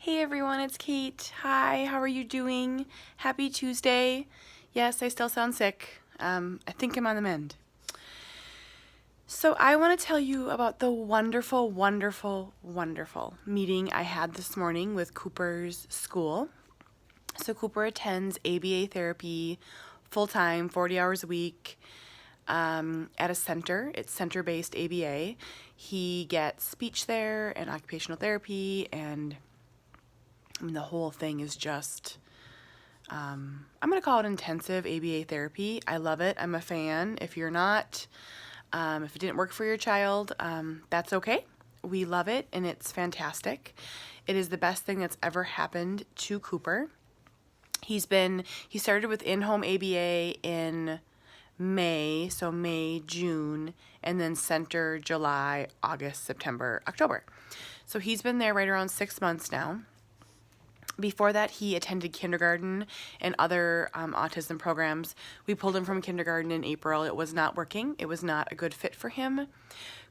Hey everyone, it's Kate. Hi, how are you doing? Happy Tuesday. Yes, I still sound sick. I think I'm on the mend. So I want to tell you about the wonderful, wonderful, wonderful meeting I had this morning with Cooper's school. So Cooper attends ABA therapy full-time, 40 hours a week, at a center. It's center-based ABA. He gets speech there and occupational therapy, and the whole thing is just, I'm going to call it intensive ABA therapy. I love it. I'm a fan. If you're not, if it didn't work for your child, that's okay. We love it, and it's fantastic. It is the best thing that's ever happened to Cooper. He started with in-home ABA in May, so May, June, and then center July, August, September, October. So he's been there right around 6 months now. Before that, he attended kindergarten and other autism programs. We pulled him from kindergarten in April. It was not working. It was not a good fit for him.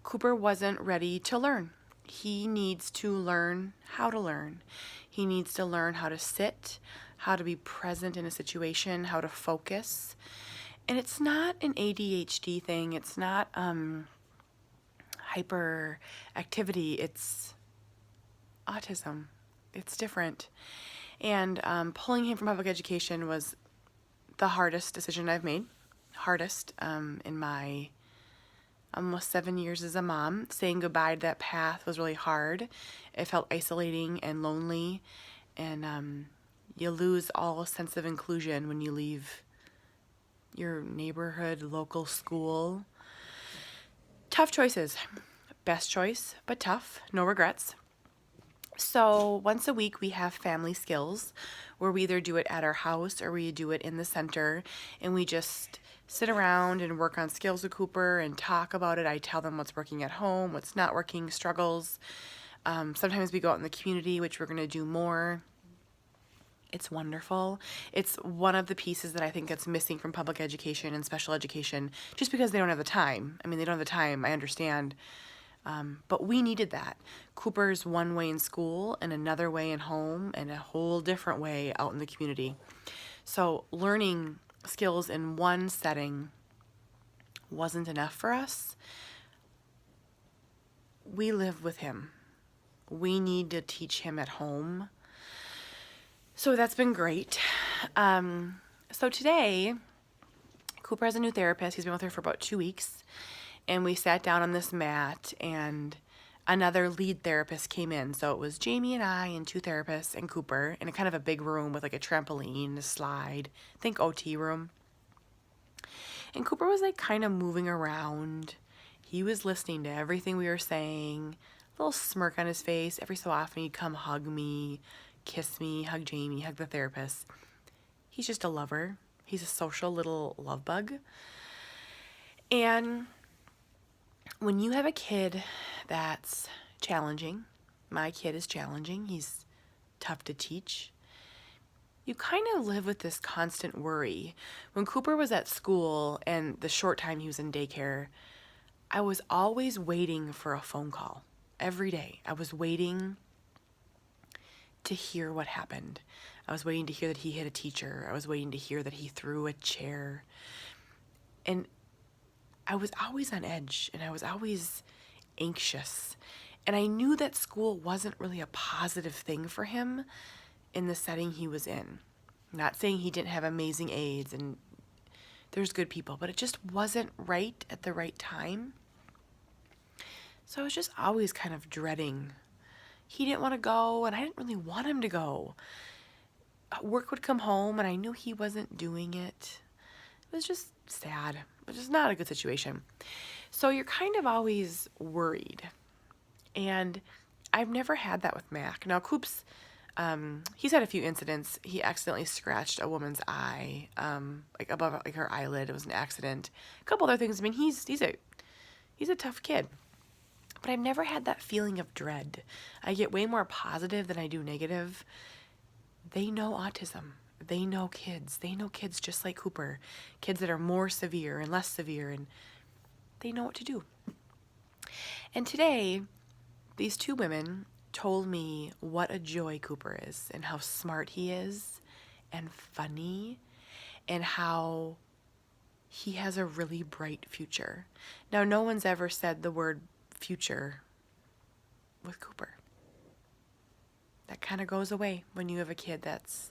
Cooper wasn't ready to learn. He needs to learn how to learn. He needs to learn how to sit, how to be present in a situation, how to focus. And it's not an ADHD thing. It's not hyperactivity. It's autism. It's different. And pulling him from public education was the hardest decision I've made. Hardest in my almost 7 years as a mom. Saying goodbye to that path was really hard. It felt isolating and lonely. And you lose all sense of inclusion when you leave your neighborhood, local school. Tough choices. Best choice, but tough. No regrets. So once a week we have family skills where we either do it at our house or we do it in the center, and we just sit around and work on skills with Cooper and talk about it. I tell them what's working at home, what's not working, struggles. Sometimes we go out in the community, which we're going to do more. It's wonderful. It's one of the pieces that I think that's missing from public education and special education, just because they don't have the time. I mean, they don't have the time, I understand. But we needed that. Cooper's one way in school and another way in home and a whole different way out in the community. So learning skills in one setting wasn't enough for us. We live with him. We need to teach him at home. So that's been great. So today, Cooper has a new therapist. He's been with her for about 2 weeks. And we sat down on this mat, and another lead therapist came in. So it was Jamie and I and 2 therapists and Cooper in a kind of a big room with like a trampoline, a slide, think OT room. And Cooper was like kind of moving around. He was listening to everything we were saying, a little smirk on his face. Every so often he'd come hug me, kiss me, hug Jamie, hug the therapist. He's just a lover. He's a social little love bug. And when you have a kid that's challenging, my kid is challenging, he's tough to teach, you kind of live with this constant worry. When Cooper was at school and the short time he was in daycare, I was always waiting for a phone call. Every day, I was waiting to hear what happened. I was waiting to hear that he hit a teacher. I was waiting to hear that he threw a chair. And I was always on edge, and I was always anxious. And I knew that school wasn't really a positive thing for him in the setting he was in. Not saying he didn't have amazing aides, and there's good people, but it just wasn't right at the right time. So I was just always kind of dreading. He didn't want to go, and I didn't really want him to go. Work would come home, and I knew he wasn't doing it. It was just sad. It was just not a good situation. So you're kind of always worried. And I've never had that with Mac. Now, Coops, he's had a few incidents. He accidentally scratched a woman's eye, like above like her eyelid. It was an accident. A couple other things. I mean, he's a tough kid. But I've never had that feeling of dread. I get way more positive than I do negative. They know autism. They know kids. They know kids just like Cooper. Kids that are more severe and less severe, and they know what to do. And today, these 2 women told me what a joy Cooper is and how smart he is and funny and how he has a really bright future. Now, no one's ever said the word future with Cooper. That kind of goes away when you have a kid that's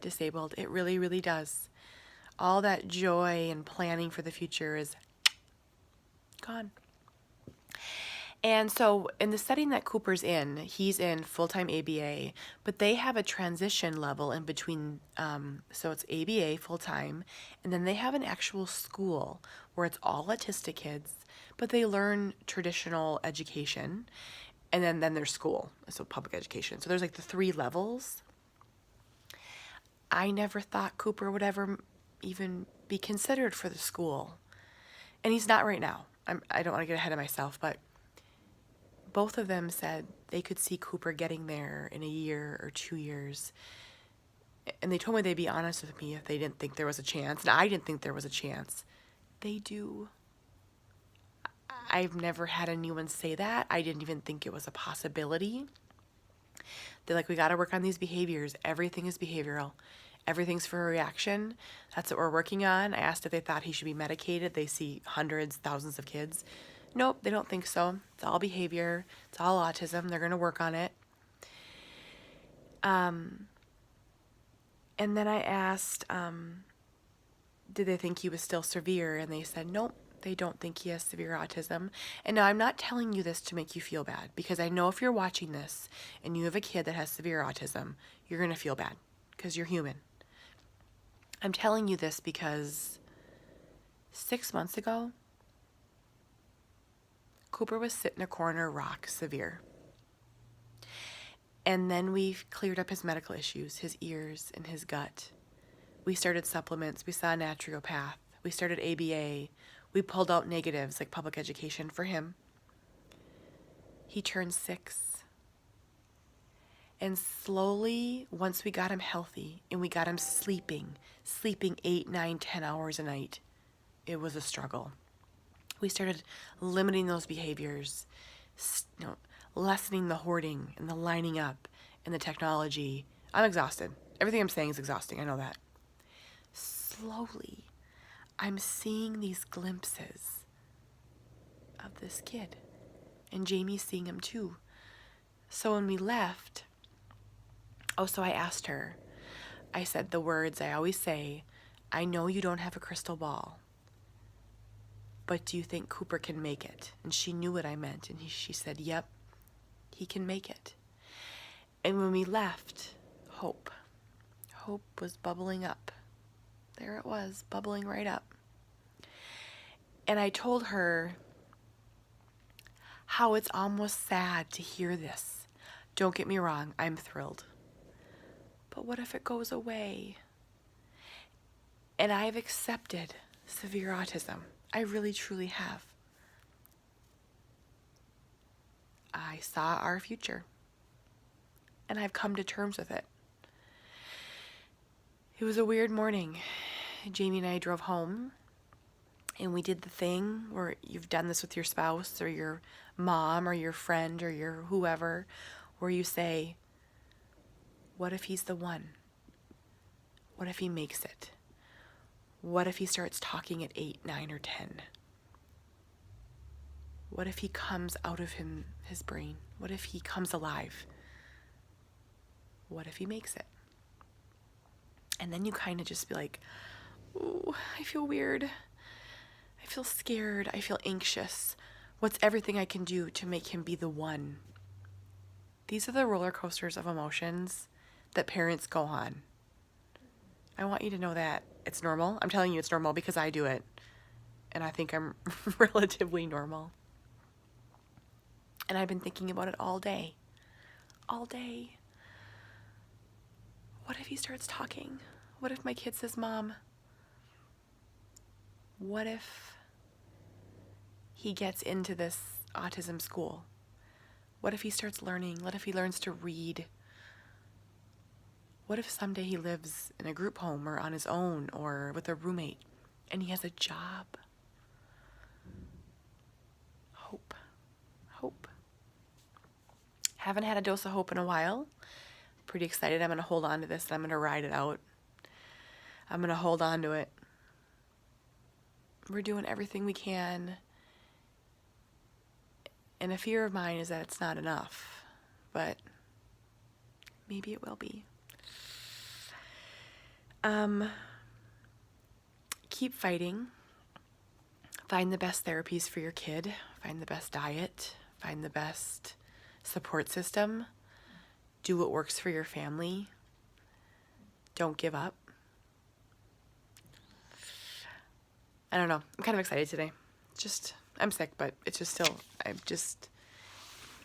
disabled. It really, really does. All that joy and planning for the future is gone. And so in the setting that Cooper's in, he's in full-time ABA, but they have a transition level in between. So it's ABA full-time, and then they have an actual school where it's all autistic kids, but they learn traditional education, and then there's school, so public education. So there's like the 3 levels. I never thought Cooper would ever even be considered for the school. And he's not right now. I don't want to get ahead of myself, but both of them said they could see Cooper getting there in a year or 2 years. And they told me they'd be honest with me if they didn't think there was a chance. And I didn't think there was a chance. They do. I've never had anyone say that. I didn't even think it was a possibility. They're like, we got to work on these behaviors. Everything is behavioral. Everything's for a reaction. That's what we're working on. I asked if they thought he should be medicated. They see hundreds, thousands of kids. Nope, they don't think so. It's all behavior. It's all autism. They're going to work on it. And then I asked, did they think he was still severe? And they said, nope, they don't think he has severe autism. And now I'm not telling you this to make you feel bad, because I know if you're watching this and you have a kid that has severe autism, you're going to feel bad because you're human. I'm telling you this because 6 months ago, Cooper was sitting in a corner, rock severe. And then we cleared up his medical issues, his ears and his gut. We started supplements. We saw a naturopath. We started ABA. We pulled out negatives like public education for him. He turned 6. And slowly, once we got him healthy and we got him sleeping 8, 9, 10 hours a night, it was a struggle. We started limiting those behaviors, lessening the hoarding and the lining up and the technology. I'm exhausted. Everything I'm saying is exhausting. I know that. Slowly, I'm seeing these glimpses of this kid. And Jamie's seeing him too. So when we left, so I asked her, I said the words I always say, I know you don't have a crystal ball, but do you think Cooper can make it? And she knew what I meant. And she said, yep, he can make it. And when we left, hope was bubbling up. There it was, bubbling right up. And I told her how it's almost sad to hear this. Don't get me wrong, I'm thrilled. But what if it goes away? And I've accepted severe autism. I really, truly have. I saw our future. And I've come to terms with it. It was a weird morning. Jamie and I drove home. And we did the thing where you've done this with your spouse or your mom or your friend or your whoever, where you say, what if he's the one? What if he makes it? What if he starts talking at 8, 9, or 10? What if he comes out of his brain? What if he comes alive? What if he makes it? And then you kind of just be like, ooh, I feel weird. I feel scared. I feel anxious. What's everything I can do to make him be the one? These are the roller coasters of emotions that parents go on. I want you to know that it's normal. I'm telling you it's normal because I do it. And I think I'm relatively normal. And I've been thinking about it all day. All day. What if he starts talking? What if my kid says, Mom? What if he gets into this autism school? What if he starts learning? What if he learns to read? What if someday he lives in a group home or on his own or with a roommate and he has a job? Hope. Haven't had a dose of hope in a while. Pretty excited. I'm going to hold on to this and I'm going to ride it out. I'm going to hold on to it. We're doing everything we can. And a fear of mine is that it's not enough, but maybe it will be. Keep fighting. Find the best therapies for your kid. Find the best diet. Find the best support system. Do what works for your family. Don't give up. I don't know. I'm kind of excited today. I'm sick, but it's just still,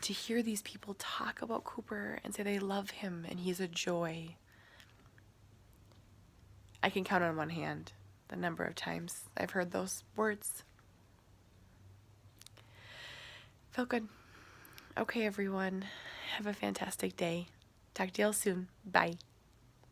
to hear these people talk about Cooper and say they love him and he's a joy. I can count on one hand the number of times I've heard those words. Felt good. Okay, everyone. Have a fantastic day. Talk to y'all soon. Bye.